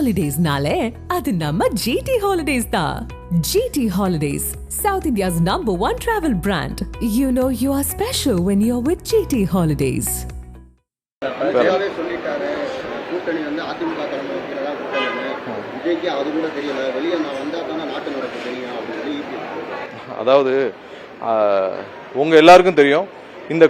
Holidays-nale, adu namma GT Holidays da. GT Holidays, South India's #1 travel brand. You know you are special when you're with GT Holidays. கூட்டணி வந்து அதிமுக தலைமையில தான் கூட்டணி விஜய்க்கு அது கூட தெரியல, வெளியே நான் வந்தா தானே நாட்டு நடப்பு தெரியும் அப்படின்னு சொல்லி. அதாவது உங்க எல்லாருக்கும் தெரியும் இந்த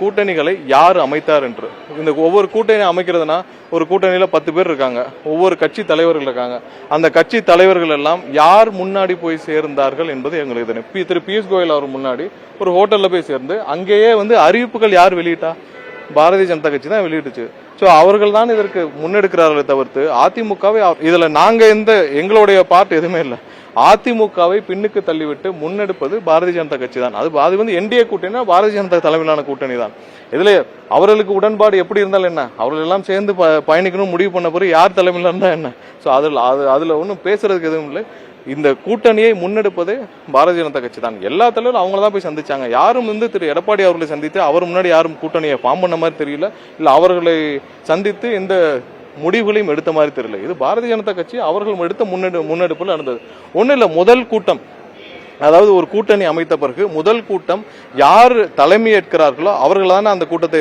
கூட்டணிகளை யார் அமைத்தார் என்று. இந்த ஒவ்வொரு கூட்டணி அமைக்கிறதுனா ஒரு கூட்டணியில 10 பேர் இருக்காங்க, ஒவ்வொரு கட்சி தலைவர்கள் இருக்காங்க. அந்த கட்சி தலைவர்கள் எல்லாம் யார் முன்னாடி போய் சேர்ந்தார்கள் என்பது எங்களுக்கு தெரியும். திரு பியூஷ் கோயல் அவர் முன்னாடி ஒரு ஹோட்டல்ல போய் சேர்ந்து அங்கேயே அறிவிப்புகள் யார் வெளியிட்டா? பாரதிய ஜனதா கட்சி தான் வெளியிட்டுச்சு. சோ அவர்கள் தான் இதற்கு முன்னெடுக்கிறார்களே தவிர்த்து அதிமுகவை இதுல நாங்க எங்களுடைய பார்ட் எதுவுமே இல்லை. அதிமுகவை பின்னுக்கு தள்ளிவிட்டு முன்னெடுப்பது பாரதிய ஜனதா கட்சி தான். அது என்டிஏ கூட்டணி, பாரதிய ஜனதா தலைமையிலான கூட்டணி தான். இதுல அவர்களுக்கு உடன்பாடு எப்படி இருந்தாலும் என்ன, அவர்கள் எல்லாம் சேர்ந்து பயணிக்கணும் முடிவு பண்ண பிறகு யார் தலைமையில இருந்தா என்ன. சோ அதுல ஒன்னும் பேசுறதுக்கு எதுவும் இல்லை. இந்த கூட்டணியை முன்னெடுப்பதே பாரதிய ஜனதா கட்சி தான். எல்லா தலைவரும் அவங்கள தான் போய் சந்திச்சாங்க. யாரும் திரு எடப்பாடி அவர்களை சந்தித்து அவர் முன்னாடி யாரும் கூட்டணியை ஃபார்ம் பண்ண மாதிரி தெரியல, இல்ல அவர்களை சந்தித்து எந்த முடிவுகளையும் எடுத்த மாதிரி தெரியல. இது பாரதிய ஜனதா கட்சி அவர்கள் எடுத்த முன்னெடுப்புல நடந்தது. ஒண்ணு இல்ல, முதல் கூட்டம், அதாவது ஒரு கூட்டணி அமைத்த பிறகு முதல் கூட்டம் யார் தலைமை ஏற்கிறார்களோ அவர்கள் தானே அந்த கூட்டத்தை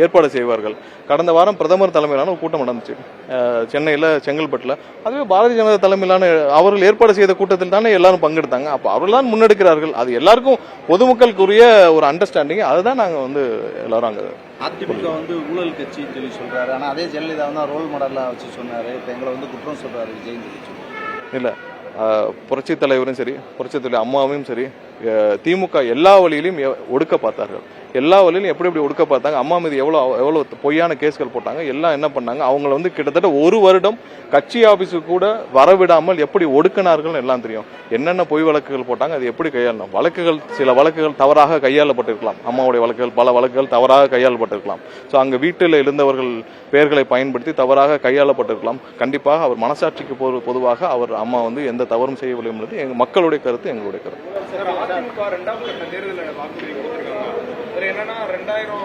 ஏற்பாடு செய்வார்கள். கடந்த வாரம் பிரதமர் தலைமையிலான ஒரு கூட்டம் நடந்துச்சு சென்னையில, செங்கல்பட்டுல. அதுவே பாரதிய ஜனதா தலைமையிலான அவர்கள் ஏற்பாடு செய்த கூட்டத்தில் தானே எல்லாரும் பங்கெடுத்தாங்க. அப்ப அவர்கள் தான் முன்னெடுக்கிறார்கள். அது எல்லாருக்கும் பொதுமக்களுக்குரிய ஒரு அண்டர்ஸ்டாண்டிங். அதுதான் நாங்க எல்லாரும் அங்க. அதிமுக ஊழல் கட்சின்னு சொல்லி சொல்றாரு, ஆனா அதே ஜெயலலிதா தான் ரோல் மாடலா வச்சு சொன்னாரு. இப்ப எங்களை குற்றம் சொல்றாரு விஜய். இல்ல, புரட்சி தலைவரும் சரி, புரட்சி தலைவர் அம்மாவும் சரி, திமுக எல்லா வழியிலும் ஒடுக்க பார்த்தார்கள். எல்லா வழியிலும் எப்படி ஒடுக்க பார்த்தாங்க. அம்மா மீது எவ்வளவு பொய்யான கேஸ்கள் போட்டாங்க. எல்லாம் என்ன பண்ணாங்க, அவங்கள கிட்டத்தட்ட 1 வருடம் கட்சி ஆபீஸுக்கு கூட வரவிடாமல் எப்படி ஒடுக்கினார்கள் எல்லாம் தெரியும். என்னென்ன பொய் வழக்குகள் போட்டாங்க, அது எப்படி கையாளணும். சில வழக்குகள் தவறாக கையாளப்பட்டிருக்கலாம். அம்மாவுடைய வழக்குகள், பல வழக்குகள் தவறாக கையாளப்பட்டிருக்கலாம். ஸோ அங்க வீட்டில் இருந்தவர்கள் பெயர்களை பயன்படுத்தி தவறாக கையாளப்பட்டிருக்கலாம். கண்டிப்பாக அவர் மனசாட்சிக்கு பொதுவாக அவர் அம்மா எந்த தவறும் செய்யவில்லை என்பது எங்க மக்களுடைய கருத்து, எங்களுடைய கருத்து. அதிமுக 2வது கட்ட தேர்தலில் வாக்குறுதி கொடுத்திருக்காங்க. அதுல என்னன்னா 2000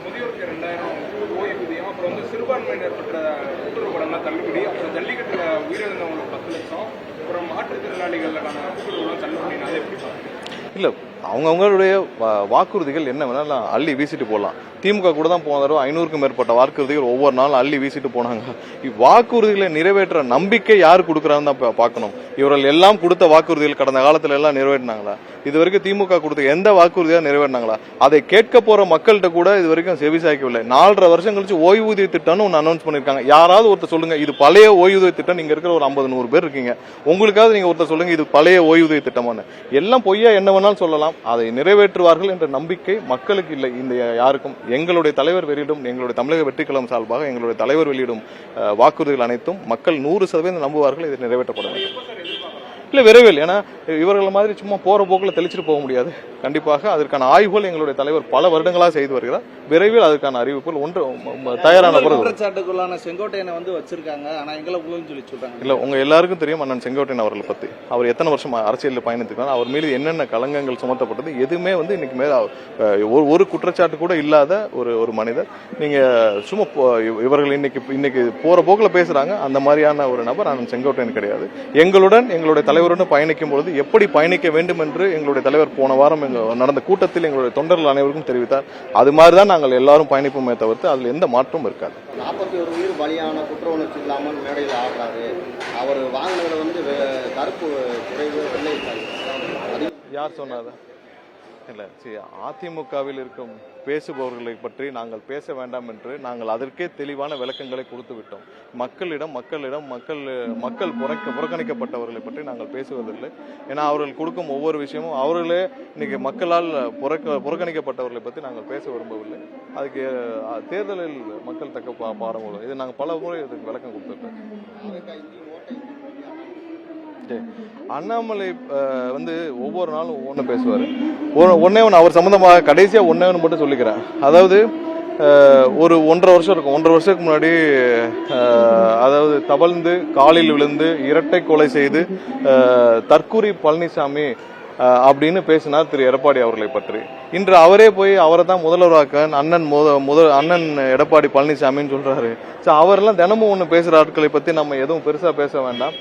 முதியோருக்கு 2000 ஓய்வூதியம், அப்புறம் சிறுபான்மையினர் பெற்ற கூட்டுறவு கடன்லாம் தள்ளுபடி, அப்புறம் ஜல்லிக்கட்டுல உயிரிழந்தவங்களுக்கு 10 லட்சம், அப்புறம் மாற்றுத்திறனாளிகளுக்கான கூட்டுறவு தள்ளுபடி. அதை எப்படி இல்ல, அவங்களுடைய வாக்குறுதிகள் என்ன வேணாலும் அள்ளி வீசிட்டு போகலாம். திமுக கூட தான் போன தடவை 500க்கும் மேற்பட்ட வாக்குறுதிகள் ஒவ்வொரு நாளும் அள்ளி வீசிட்டு போனாங்க. வாக்குறுதிகளை நிறைவேற்ற நம்பிக்கை யார் கொடுக்கறான்னு தான் பார்க்கணும். இவர்கள் எல்லாம் கொடுத்த வாக்குறுதிகள் கடந்த காலத்துல எல்லாம் நிறைவேற்றினாங்களா? இது வரைக்கும் திமுக கொடுத்த எந்த வாக்குறுதியா நிறைவேற்றினாங்களா? அதை கேட்க போற மக்கள்கிட்ட கூட இது வரைக்கும் செவிசாய்க்கவில்லை. 4.5 வருஷம் கழிச்சு ஓய்வூதிய திட்டம்னு ஒன்று அனௌன்ஸ் பண்ணிருக்காங்க. யாராவது ஒருத்தர் சொல்லுங்க, இது பழைய ஓய்வூதிய திட்டம். நீங்க இருக்கிற ஒரு 50-100 பேர் இருக்கீங்க, உங்களுக்காவது நீங்க ஒருத்தர் சொல்லுங்க இது பழைய ஓய்வூதிய திட்டமானு. எல்லாம் பொய்யா என்ன வேணாலும் சொல்லலாம். அதை நிறைவேற்றுவார்கள் என்ற நம்பிக்கை மக்களுக்கு இல்லை. இந்த யாருக்கும் எங்களுடைய தலைவர் வெளியிடும், எங்களுடைய தமிழக வெற்றி கழகம் சார்பாக எங்களுடைய தலைவர் வெளியிடும் வாக்குறுதிகள் அனைத்தும் மக்கள் 100% நம்புவார்கள். இது நிறைவேற்றப்பட வேண்டும். இல்ல, விரைவில். ஏன்னா இவர்கள் மாதிரி சும்மா போற போக்குல தெளிச்சுட்டு போக முடியாது. கண்டிப்பாக அதற்கான ஆய்வுகள் எங்களுடைய தலைவர் பல வருடங்களாக செய்து வருகிறார். விரைவில் அதற்கான அறிவிப்புகள் தயாரான குற்றச்சாட்டுக்குள்ளான செங்கோட்டையனை வச்சிருக்காங்க. ஆனா எங்களை சொல்லி சொல்றாங்க. இல்ல, உங்க எல்லாருக்கும் தெரியும் அண்ணன் செங்கோட்டையன் அவர்களை பத்தி. அவர் எத்தனை வருஷம் அரசியலில் பயணித்திருக்காங்க, அவர் மீது என்னென்ன களங்கங்கள் சுமத்தப்பட்டது, எதுவுமே இன்னைக்கு மேல ஒரு குற்றச்சாட்டு கூட இல்லாத ஒரு மனிதர். நீங்க சும்மா இவர்கள் இன்னைக்கு போற போக்குல பேசுறாங்க. அந்த மாதிரியான ஒரு நபர் அண்ணன் செங்கோட்டையன் கிடையாது. எங்களுடைய தலைவருடன் பயணிக்கும் பொழுது எப்படி பயணிக்க வேண்டும் என்று எங்களுடைய தலைவர் போன வாரம் நடந்த கூட்டத்தில் எங்களுடைய தொண்டர்கள் அனைவருக்கும் தெரிவித்தார். அது மாதிரிதான் நாங்கள் எல்லாரும் பயணிப்போமே தவிர்த்து அதுல எந்த மாற்றமும் இருக்காது. 41 உயிர் பலியான குற்ற உணர்ச்சி இல்லாமல் மேடையில் ஆடுறாரு. அவர் வாங்கினதுல கருப்பு குறைவு வெள்ளை. யார் சொன்னாத? இல்ல, அதிமுகவில் இருக்கும் பேசுபவர்களை பற்றி நாங்கள் பேச வேண்டாம் என்று நாங்கள் அதற்கே தெளிவான விளக்கங்களை கொடுத்து விட்டோம். மக்கள் புறக்கணிக்கப்பட்டவர்களை பற்றி நாங்கள் பேசுவதில்லை. ஏன்னா அவர்கள் கொடுக்கும் ஒவ்வொரு விஷயமும் அவர்களே இன்னைக்கு மக்களால் புறக்கணிக்கப்பட்டவர்களை பற்றி நாங்கள் பேச விரும்பவில்லை. அதுக்கு தேர்தலில் மக்கள் தக்க பாரம்பரியம். இது நாங்கள் பல முறை இதுக்கு விளக்கம் கொடுத்துருக்கோம். அண்ணாமலை ஒவ்வொரு நாளும் ஒவ்வொன்று பேசுவாரு. ஒன்னே ஒன்று அவர் சம்பந்தமாக கடைசியா ஒன்னே ஒன்று மட்டும் சொல்லிக்கிறேன். அதாவது ஒரு 1.5 வருஷம் இருக்கும். 1.5 வருஷத்துக்கு முன்னாடி அதாவது தவழ்ந்து காலில் விழுந்து இரட்டை கொலை செய்து தற்கூரி பழனிசாமி அப்படின்னு பேசினார் திரு எடப்பாடி அவர்களை பற்றி. இன்று அவரே போய் அவரை தான் முதல்வராக்க அண்ணன் எடப்பாடி பழனிசாமின்னு சொல்றாரு. ஸோ அவரெல்லாம் தினமும் ஒன்று பேசுகிற ஆட்களை பற்றி நம்ம எதுவும் பெருசாக பேச வேண்டாம்.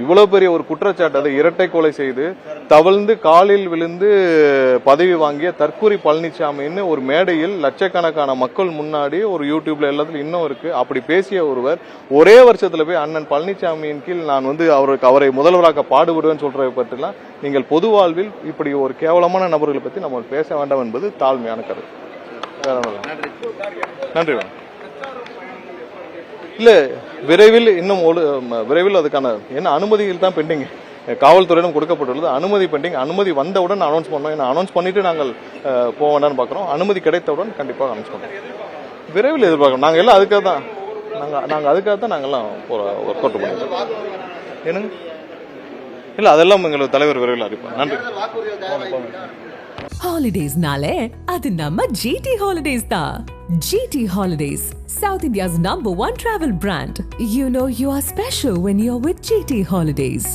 இவ்வளோ பெரிய ஒரு குற்றச்சாட்டு, அதை இரட்டை கொலை செய்து தவழ்ந்து காலில் விழுந்து பதவி வாங்கிய தற்கூரி பழனிசாமின்னு ஒரு மேடையில் லட்சக்கணக்கான மக்கள் முன்னாடி ஒரு யூடியூப்ல எல்லாத்துலையும் இன்னும் இருக்கு. அப்படி பேசிய ஒருவர் ஒரே வருஷத்துல போய் அண்ணன் பழனிசாமியின் கீழ் நான் வந்து அவரை முதல்வராக்க பாடுபடுவேன்னு சொல்றதை பற்றிலாம் நீங்கள் பொது வாழ்வில் இப்படி ஒரு கேவலமான நபர்களை பற்றி நம்ம பேச வேண்டாம் என்பது தாழ்மையான கருத்து. நன்றி. இல்ல விரைவில் இன்னும் விரைவில் அதுக்கான என்ன அனுமதிகள் தான் பெண்டிங், காவல்துறையிடம் கொடுக்கப்பட்டுள்ளது. அனுமதி பெண்டிங். அனுமதி வந்தவுடன் அனௌன்ஸ் பண்ணோம். ஏன்னா அனௌன்ஸ் பண்ணிட்டு நாங்கள் போக வேண்டாம்னு பாக்குறோம். அனுமதி கிடைத்தவுடன் கண்டிப்பாக அனௌன்ஸ் பண்ணுறோம். விரைவில் எதிர்பார்க்கணும். நாங்கள் எல்லாம் அதுக்காக தான் நாங்கெல்லாம் ஒர்க் அவுட் பண்ணிருக்கோம். என்னங்க இல்ல அதெல்லாம் எங்களுக்கு தலைவர் விரைவில் அறிவிப்பார். நன்றி. Holidays-nale, adu namma GT Holidays da. GT Holidays, South India's #1 travel brand. You know you are special when you're with GT Holidays.